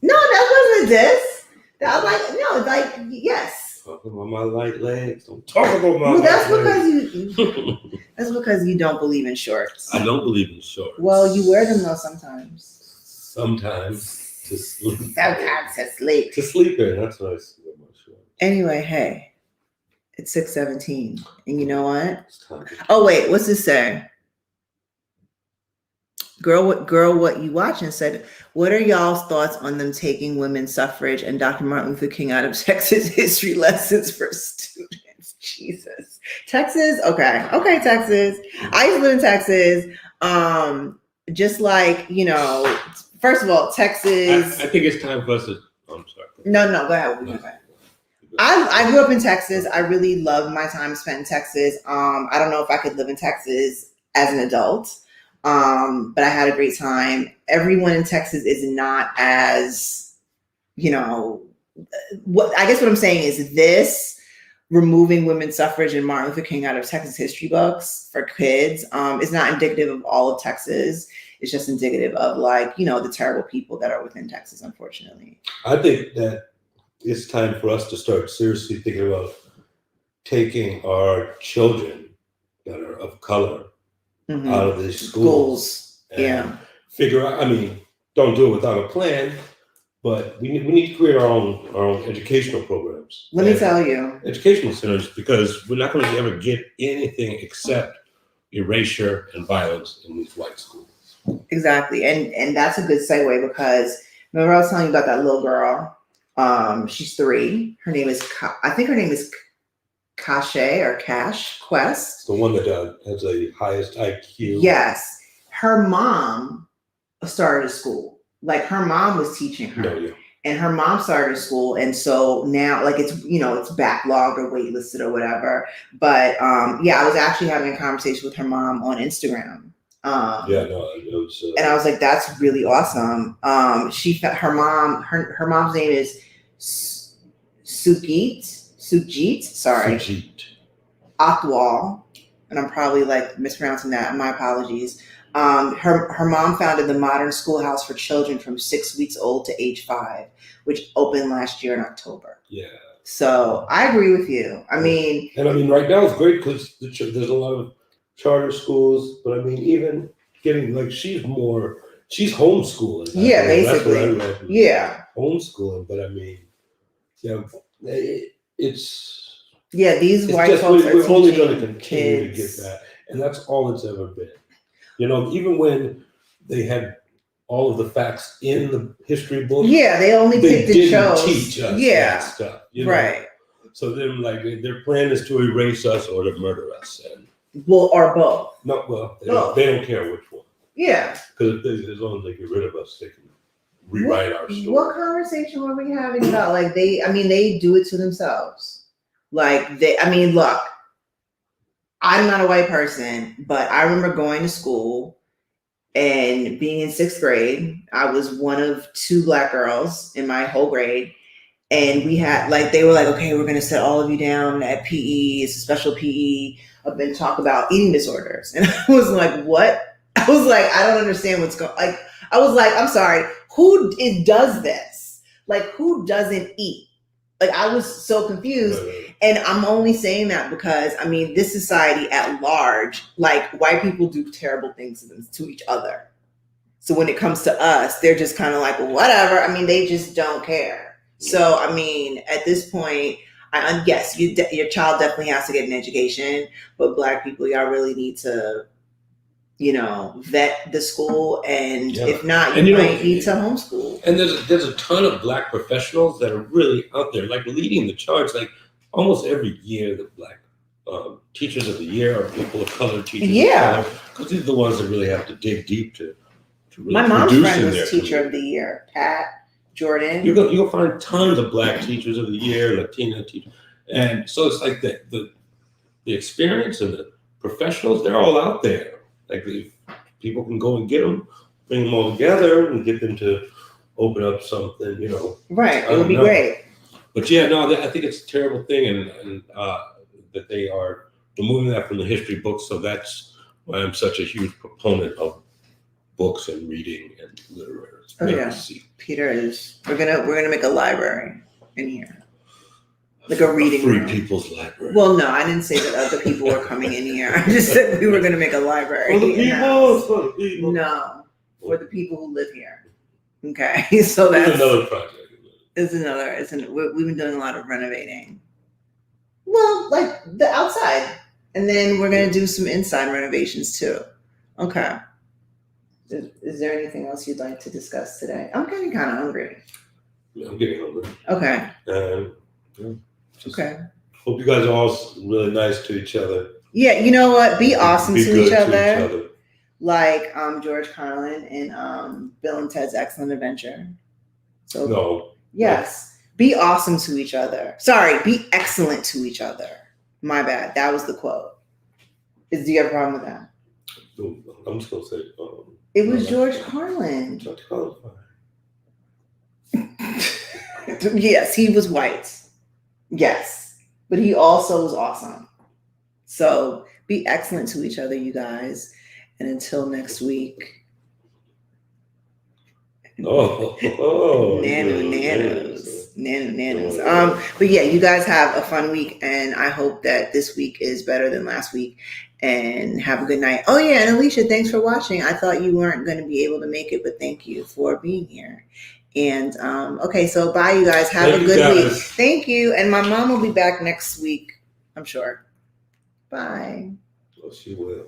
A: No, that wasn't this. Yes.
B: Talking about my light legs. Don't talk about my.
A: Well, that's because that's because you don't believe in shorts.
B: I don't believe in shorts.
A: Well, you wear them though sometimes.
B: Sometimes. To sleep.
A: Sometimes to sleep.
B: To sleep in. That's what I see with my shorts.
A: Anyway, hey, it's 6:17, and you know what? Oh wait, what's this say? Girl, what you watching said, what are y'all's thoughts on them taking women's suffrage and Dr. Martin Luther King out of Texas history lessons for students? Jesus. Texas? Okay, Texas. I used to live in Texas. Just like, first of all, Texas.
B: I think it's time for us to. I'm sorry.
A: No, go ahead. I grew up in Texas. I really loved my time spent in Texas. I don't know if I could live in Texas as an adult, but I had a great time. Everyone in Texas is not as, what I'm saying is this removing women's suffrage and Martin Luther King out of Texas history books for kids is not indicative of all of Texas. It's just indicative of the terrible people that are within Texas, unfortunately.
B: I think that it's time for us to start seriously thinking about taking our children that are of color out of these schools.
A: And
B: figure out, don't do it without a plan, but we need to create our own educational programs.
A: Let me tell you.
B: Educational centers, because we're not going to ever get anything except erasure and violence in these white schools.
A: Exactly. And that's a good segue because remember I was telling you about that little girl. She's 3. Her name is Cash Quest.
B: The one that has the highest IQ.
A: Yes. Her mom started a school. Like her mom was teaching her.
B: No, yeah.
A: And her mom started a school. And so now it's backlogged or waitlisted or whatever. But I was actually having a conversation with her mom on Instagram.
B: It was,
A: and I was like, that's really awesome. Her mom's name is Sujit, sorry. Akwal, and I'm probably mispronouncing that. My apologies. Her mom founded the Modern Schoolhouse for children from 6 weeks old to age 5, which opened last year in October.
B: Yeah.
A: So I agree with you.
B: Right now it's great because there's a lot of charter schools, but even getting she's homeschooling.
A: Yeah, basically. Yeah.
B: Homeschooling, but
A: these white folks are
B: we're only going to
A: kids.
B: continue to get that, and that's all it's ever been. Even when they had all of the facts in the history book.
A: Yeah, they only picked and chose.
B: Teach us
A: yeah,
B: that stuff. You know?
A: Right.
B: So then, like, their plan is to erase us or to murder us, and
A: or both.
B: No, well,
A: Both.
B: They don't care which one.
A: Yeah.
B: Because as long as they get rid of us, they can rewrite our story.
A: What conversation were we having about? Like they do it to themselves. Like look, I'm not a white person, but I remember going to school and being in 6th grade. I was one of 2 Black girls in my whole grade. And we had, like, they were like, okay, we're going to set all of you down at PE. It's a special PE. And talk about eating disorders. And I was like, what? I was like, I don't understand what's going on. Like, I was like, I'm sorry, who does this? Like, who doesn't eat? Like, I was so confused. And I'm only saying that because, this society at large, like, white people do terrible things to each other. So when it comes to us, they're just kind of like, whatever. They just don't care. So, at this point, yes, your child definitely has to get an education, but Black people, y'all really need to, vet the school, and if not, you might need to homeschool.
B: And there's a ton of Black professionals that are really out there, like leading the charge. Like almost every year, the Black teachers of the year are people of color teachers.
A: Yeah,
B: of color, because these are the ones that really have to dig deep to really
A: My mom's
B: produce
A: friend
B: in
A: was
B: their
A: teacher
B: community.
A: of the year, Pat Jordan.
B: You'll find tons of Black teachers of the year, Latina teachers, and so it's like the experience and the professionals, they're all out there. Like people can go and get them, bring them all together, and get them to open up something.
A: Right, it would be great.
B: But yeah, no, I think it's a terrible thing, and that they are removing that from the history books. So that's why I'm such a huge proponent of books and reading and literature.
A: Oh yeah, Peter is. We're gonna make a library in here, like a reading
B: free
A: room.
B: people's library.
A: Well, no, I didn't say that other people were coming in here. I just said we were gonna make a library.
B: For the people.
A: No, for the people who live here. Okay, so that's
B: another project.
A: We've been doing a lot of renovating. Well, like the outside, and then we're gonna do some inside renovations too. Okay. Is there anything else you'd like to discuss today? I'm getting kind of hungry.
B: Yeah, I'm getting hungry.
A: Okay.
B: Okay. Hope you guys are all really nice to each other.
A: Yeah, you know what? Be awesome to each other.
B: To each other.
A: Like George Carlin in Bill and Ted's Excellent Adventure. So
B: no.
A: Yes. Be awesome to each other. Sorry, be excellent to each other. My bad. That was the quote. Do you have a problem with that?
B: I'm just gonna say
A: it was George Carlin.
B: George Carlin.
A: Yes, he was white. Yes. But he also was awesome. So be excellent to each other, you guys. And until next week. Nanos. But yeah, you guys have a fun week, and I hope that this week is better than last week. And have a good night. Oh yeah, and Alicia, thanks for watching. I thought you weren't going to be able to make it, but thank you for being here. And okay, so bye, you guys. Have a good week. Thank you. And my mom will be back next week, I'm sure. Bye.
B: Oh, she will.